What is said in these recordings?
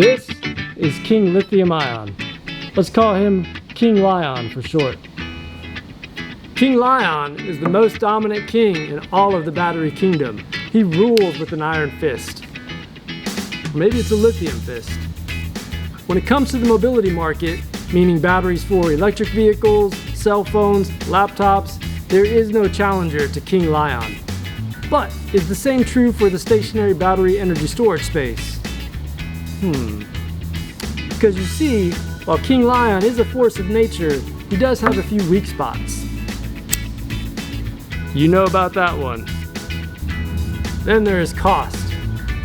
This is King Lithium Ion. Let's call him King Lion for short. King Lion is the most dominant king in all of the battery kingdom. He rules with an iron fist. Maybe it's a lithium fist. When it comes to the mobility market, meaning batteries for electric vehicles, cell phones, laptops, there is no challenger to King Lion. But is the same true for the stationary battery energy storage space? Because you see, while King Lion is a force of nature, he does have a few weak spots. You know about that one. Then there is cost.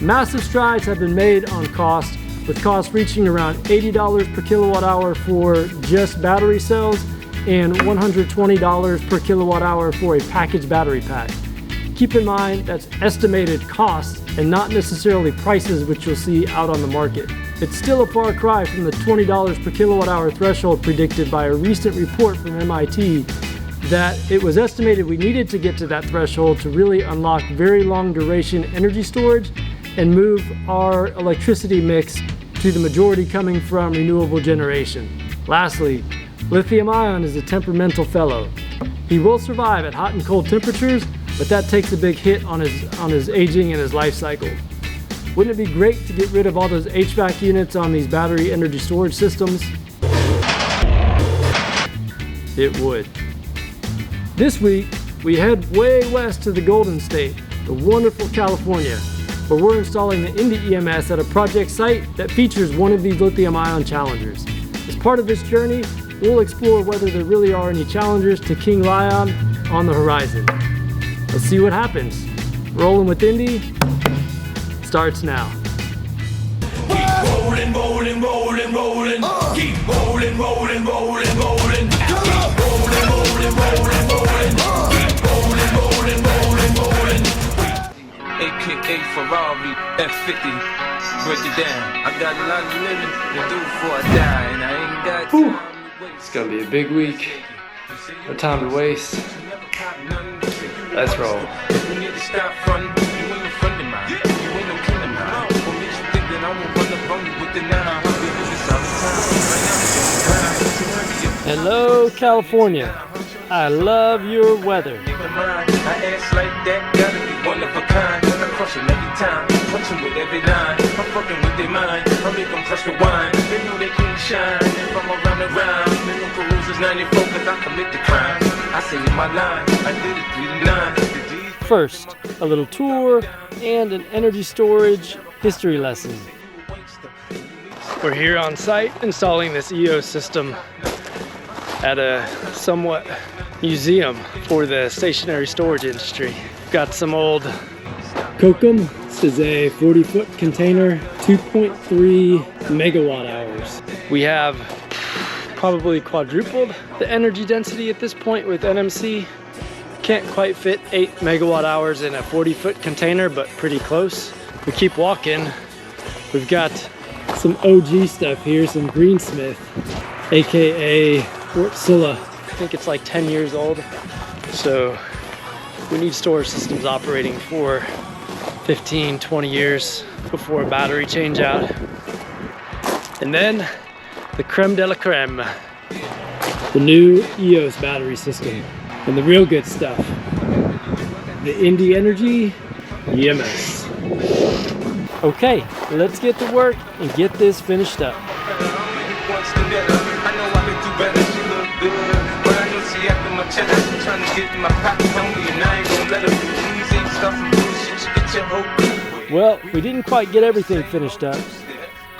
Massive strides have been made on cost, with costs reaching around $80 per kilowatt hour for just battery cells and $120 per kilowatt hour for a packaged battery pack. Keep in mind that's estimated costs and not necessarily prices which you'll see out on the market. It's still a far cry from the $20 per kilowatt hour threshold predicted by a recent report from MIT that it was estimated we needed to get to that threshold to really unlock very long duration energy storage and move our electricity mix to the majority coming from renewable generation. Lastly, lithium ion is a temperamental fellow. He will survive at hot and cold temperatures, but that takes a big hit on his aging and his life cycle. Wouldn't it be great to get rid of all those HVAC units on these battery energy storage systems? It would. This week, we head way west to the Golden State, the wonderful California, where we're installing the Indie EMS at a project site that features one of these lithium-ion challengers. As part of this journey, we'll explore whether there really are any challengers to King Lion on the horizon. Let's see what happens. Rolling with Indie starts now. Keep rolling, rolling, rolling, rolling. Keep rolling, rolling, rolling, rolling. Keep rolling, rolling, rolling, rolling. Keep rolling, rolling, rolling, rolling. AKA Ferrari F50. Break it down. I got a lot of living to do before I die, and I ain't got time. It's gonna be a big week. No time to waste. Let's roll. You need to stop fronting. You ain't a friend of mine. You ain't no kin of mine. What makes you think that I won't run up on you with the 900? Hello, California. I love your weather. I ask like that, gotta be one of a kind. I crush them every time, punch them with every line. I'm fucking with their mind, I make them press rewind. They know they can't shine, if I'm around the rhyme. Minimum perusers 94 cause I commit the crime. I say in my line, I did it 3 to 9. First, a little tour and an energy storage history lesson. We're here on site installing this EOS system at a somewhat museum for the stationary storage industry. Got some old Kokum. This is a 40-foot container, 2.3 megawatt hours. We have probably quadrupled the energy density at this point with NMC. Can't quite fit 8 megawatt hours in a 40-foot container, but pretty close. We keep walking. We've got some OG stuff here, some Greensmith, AKA Fort Scylla. I think it's like 10 years old. So we need storage systems operating for 15, 20 years before a battery change out. And then the creme de la creme, the new EOS battery system. And the real good stuff, the Indie Energy EMS. Okay, let's get to work and get this finished up. Well, we didn't quite get everything finished up,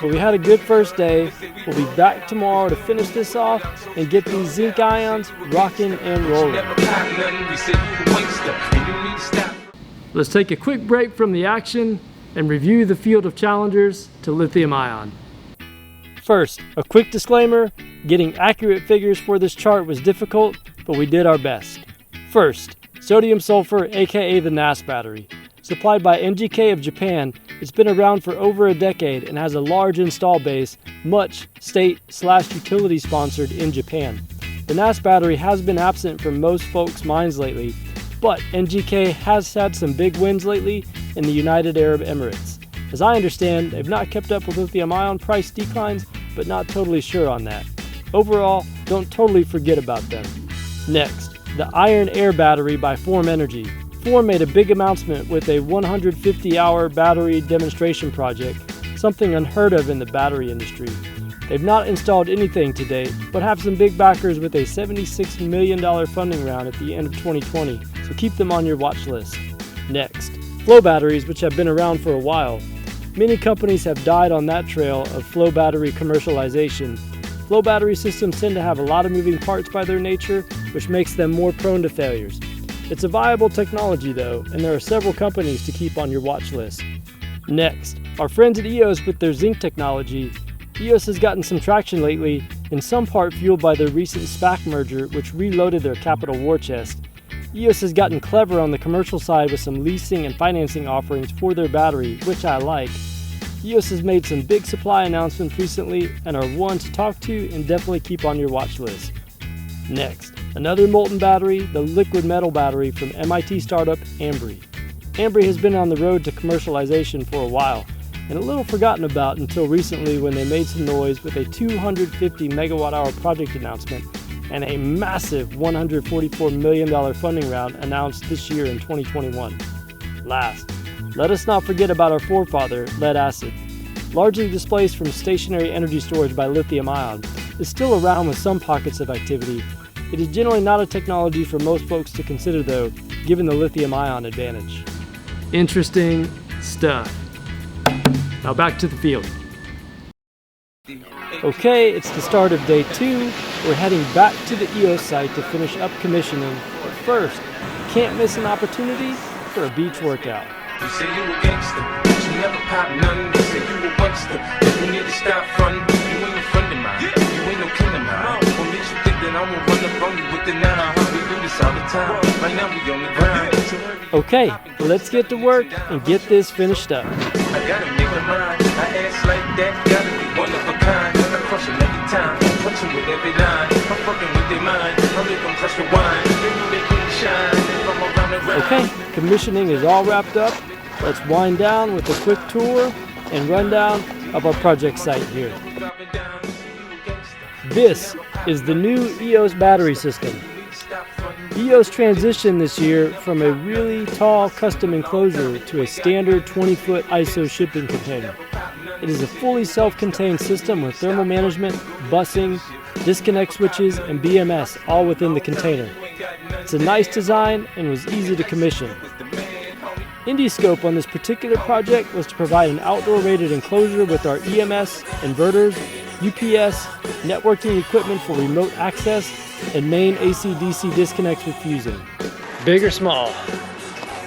but we had a good first day. We'll be back tomorrow to finish this off and get these zinc ions rocking and rolling. Let's take a quick break from the action and review the field of challengers to lithium ion. First, a quick disclaimer, getting accurate figures for this chart was difficult, but we did our best. First, sodium sulfur, aka the NAS battery. Supplied by NGK of Japan, it's been around for over a decade and has a large install base, much state/utility sponsored in Japan. The NAS battery has been absent from most folks' minds lately, but NGK has had some big wins lately in the United Arab Emirates. As I understand, they've not kept up with lithium-ion price declines, but not totally sure on that. Overall, don't totally forget about them. Next, the Iron Air battery by Form Energy. Form made a big announcement with a 150-hour battery demonstration project, something unheard of in the battery industry. They've not installed anything to date, but have some big backers with a $76 million funding round at the end of 2020, so keep them on your watch list. Next, flow batteries, which have been around for a while. Many companies have died on that trail of flow battery commercialization. Flow battery systems tend to have a lot of moving parts by their nature, which makes them more prone to failures. It's a viable technology though, and there are several companies to keep on your watch list. Next, our friends at EOS with their zinc technology. EOS has gotten some traction lately, in some part fueled by their recent SPAC merger, which reloaded their capital war chest. EOS has gotten clever on the commercial side with some leasing and financing offerings for their battery, which I like. EOS has made some big supply announcements recently and are one to talk to and definitely keep on your watch list. Next, another molten battery, the liquid metal battery from MIT startup Ambri. Ambri has been on the road to commercialization for a while, and a little forgotten about until recently when they made some noise with a 250 megawatt-hour project announcement and a massive $144 million funding round announced this year in 2021. Last, let us not forget about our forefather, lead acid. Largely displaced from stationary energy storage by lithium ion, is still around with some pockets of activity. It is generally not a technology for most folks to consider though, given the lithium ion advantage. Interesting stuff. Now back to the field. Okay, it's the start of day 2. We're heading back to the EOS site to finish up commissioning. But first, can't miss an opportunity for a beach workout. You say you a gangster, but you never pop none. You say you a buckster, you need to stop frontin'. You ain't a friend of mine, you ain't no kin of mine. What makes you think that I won't run up on you with the 9? We do this all the time, right now we on the grind. Okay, let's get to work and get this finished up. I gotta make a mind, I ass like that, gotta be one of a kind. I crush them every time, punch them with every line. I'm fucking with their mind, I make them crush the wine. They know they can shine, they come around the round. Okay, commissioning is all wrapped up. Let's wind down with a quick tour and rundown of our project site here. This is the new EOS battery system. EOS transitioned this year from a really tall custom enclosure to a standard 20-foot ISO shipping container. It is a fully self-contained system with thermal management, busing, disconnect switches, and BMS all within the container. It's a nice design and was easy to commission. Indy's scope on this particular project was to provide an outdoor rated enclosure with our EMS, inverters, UPS, networking equipment for remote access, and main AC/DC disconnects with fusing. Big or small,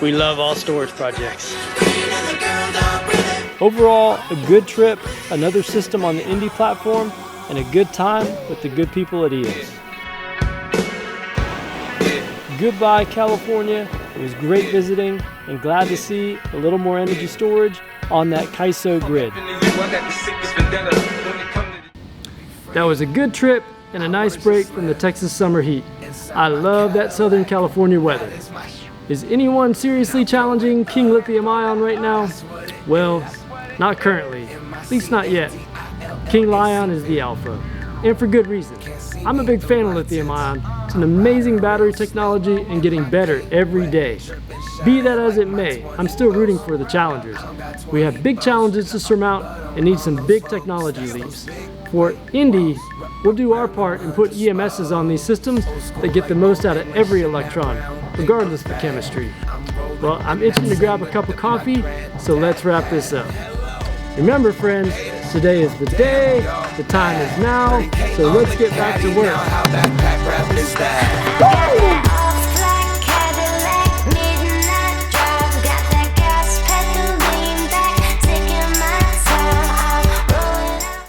we love all storage projects. Overall, a good trip, another system on the Indy platform, and a good time with the good people at EOS. Goodbye, California. It was great visiting and glad to see a little more energy storage on that KAISO grid. That was a good trip and a nice break from the Texas summer heat. I love that Southern California weather. Is anyone seriously challenging King Lithium Ion right now? Well, not currently, at least not yet. King Lion is the alpha, and for good reason. I'm a big fan of lithium ion. It's an amazing battery technology and getting better every day. Be that as it may, I'm still rooting for the challengers. We have big challenges to surmount and need some big technology leaps. For Indy, we'll do our part and put EMSs on these systems that get the most out of every electron, regardless of the chemistry. Well, I'm itching to grab a cup of coffee, so let's wrap this up. Remember, friends, today is the day, the time is now, so let's get back to work.